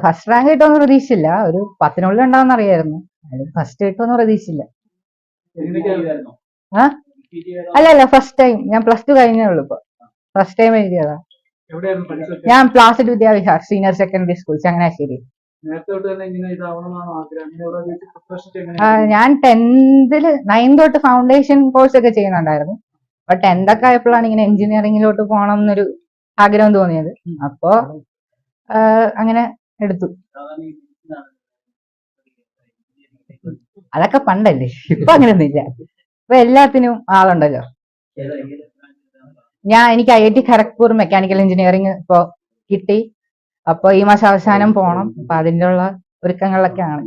First rank കിട്ടുമെന്ന് പ്രതീക്ഷിച്ചില്ല. ഒരു 10നുള്ളിൽ ഉണ്ടാവുന്ന അറിയായിരുന്നു. ഫസ്റ്റ് കിട്ടുമെന്ന് പ്രതീക്ഷിച്ചില്ല. ആ അല്ല ഫസ്റ്റ് ടൈം. ഞാൻ +2 കഴിഞ്ഞേ ഉള്ളൂ. ഇപ്പൊ ഫസ്റ്റ് ടൈം എഴുതിയതാ. ഞാൻ Placid Vidyavihar senior secondary school, Changanassery. ഞാൻ 9th തൊട്ട് ഫൗണ്ടേഷൻ കോഴ്സ് ഒക്കെ ചെയ്യുന്നുണ്ടായിരുന്നു. അപ്പൊ 10th ആയപ്പോഴാണ് ഇങ്ങനെ എഞ്ചിനീയറിംഗിലോട്ട് പോകണം എന്നൊരു ആഗ്രഹം തോന്നിയത്. അപ്പോ അങ്ങനെ എടുത്തു. അതൊക്കെ പണ്ടല്ലേ, ഇപ്പൊ അങ്ങനെയൊന്നുമില്ല. ഇപ്പൊ എല്ലാത്തിനും ആളുണ്ടല്ലോ. എനിക്ക് IIT ഖരഗ്പൂർ മെക്കാനിക്കൽ എഞ്ചിനീയറിംഗ് ഇപ്പൊ കിട്ടി. അപ്പൊ ഈ മാസം അവസാനം പോണം. അപ്പൊ അതിന്റെ ഉള്ള ഒരുക്കങ്ങളിലൊക്കെ ആണ്.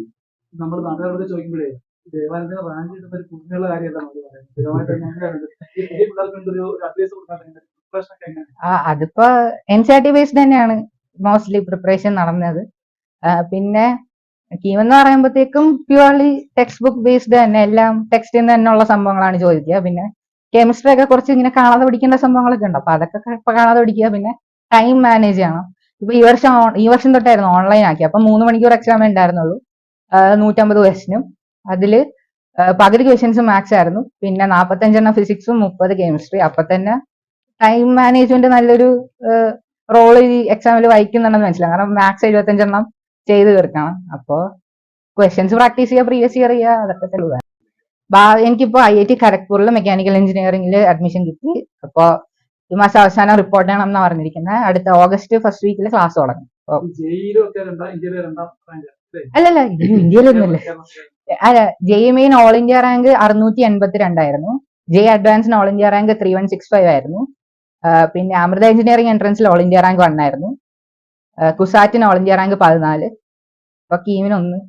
നമ്മൾ നാട്ടുകാരോട് ചോദിക്കുമ്പോഴേ അതിപ്പോ NCERT ബേസ്ഡ് തന്നെയാണ് മോസ്റ്റ്ലി പ്രിപ്പറേഷൻ നടന്നത്. പിന്നെ കീം എന്ന് പറയുമ്പോഴത്തേക്കും പ്യുവർലി ടെക്സ്റ്റ് ബുക്ക് ബേസ്ഡ് തന്നെ, എല്ലാം ടെക്സ്റ്റിൽ നിന്ന് തന്നെ ഉള്ള സംഭവങ്ങളാണ് ചോദിക്കുക. പിന്നെ കെമിസ്ട്രി ഒക്കെ കുറച്ച് ഇങ്ങനെ കാണാതെ പഠിക്കേണ്ട സംഭവങ്ങളൊക്കെ ഉണ്ട്. അപ്പൊ അതൊക്കെ കാണാതെ പഠിക്കുക. പിന്നെ ടൈം മാനേജ് ചെയ്യണം. ഇപ്പൊ ഈ വർഷം തൊട്ടായിരുന്നു ഓൺലൈൻ ആക്കി. അപ്പൊ 3 മണിക്കൂർ എക്സാം ഉണ്ടായിരുന്നുള്ളൂ. 150 ക്വസ്റ്റിനും. അതില് പകുതി ക്വസ്റ്റ്യൻസ് മാത്സ് ആയിരുന്നു. പിന്നെ 45 ഫിസിക്സും 30 കെമിസ്ട്രി. അപ്പൊ തന്നെ ടൈം മാനേജ്മെന്റ് നല്ലൊരു റോള് ഈ എക്സാമിൽ വഹിക്കുന്നുണ്ടെന്ന് മനസ്സിലാവും. കാരണം മാത്സ് 75 ചെയ്ത് തീർക്കണം. അപ്പോ ക്വസ്റ്റ്യൻസ് പ്രാക്ടീസ് ചെയ്യുക, പ്രീവിയസ് ഇയർ ചെയ്യുക, അതൊക്കെ തെളിവാണ്. എനിക്കിപ്പോ IIT ഖരഗ്പൂരിൽ മെക്കാനിക്കൽ എഞ്ചിനീയറിംഗിൽ അഡ്മിഷൻ കിട്ടി. അപ്പൊ ഈ മാസം അവസാനം റിപ്പോർട്ട് ചെയ്യണം എന്നാ പറഞ്ഞിരിക്കുന്നത്. അടുത്ത ഓഗസ്റ്റ് ഫസ്റ്റ് വീക്കിൽ ക്ലാസ് തുടങ്ങും. അല്ലല്ല, ഇന്ത്യയിലൊന്നുമില്ല. അല്ല, JEE main all India rank 682 ആയിരുന്നു. JEE അഡ്വാൻസിന് ഓൾ ഇന്ത്യ റാങ്ക് 3165 ആയിരുന്നു. പിന്നെ അമൃത എഞ്ചിനീയറിംഗ് എൻട്രൻസിൽ ഓൾ ഇന്ത്യ റാങ്ക് 1 ആയിരുന്നു. കുസാറ്റിന് ഓൾ ഇന്ത്യ റാങ്ക് 14. അപ്പൊ കീമിന് 1.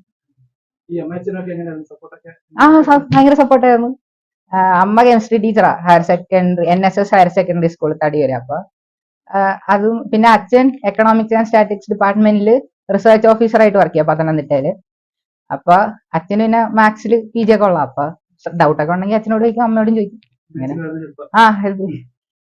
ഭയങ്കര സപ്പോർട്ടായിരുന്നു. അമ്മ കെമിസ്ട്രി ടീച്ചറാ, higher secondary NSS higher secondary school Thadiyoor. അപ്പൊ അതും പിന്നെ അച്ഛൻ എക്കണോമിക്സ് ആൻഡ് സ്റ്റാറ്റിക്സ് ഡിപ്പാർട്ട്മെന്റിൽ റിസർച്ച് ഓഫീസറായിട്ട് വർക്ക് ചെയ്യാം പത്തനംതിട്ടയില്. അപ്പൊ അച്ഛന് പിന്നെ മാത്സിൽ PG ഒക്കെ ഉള്ള. അപ്പൊ ഡൗട്ടൊക്കെ ഉണ്ടെങ്കിൽ അച്ഛനോട് ചോദിക്കും, അമ്മയോടും ചോദിക്കും. അങ്ങനെ ഹെൽപ്പ് ചെയ്യും.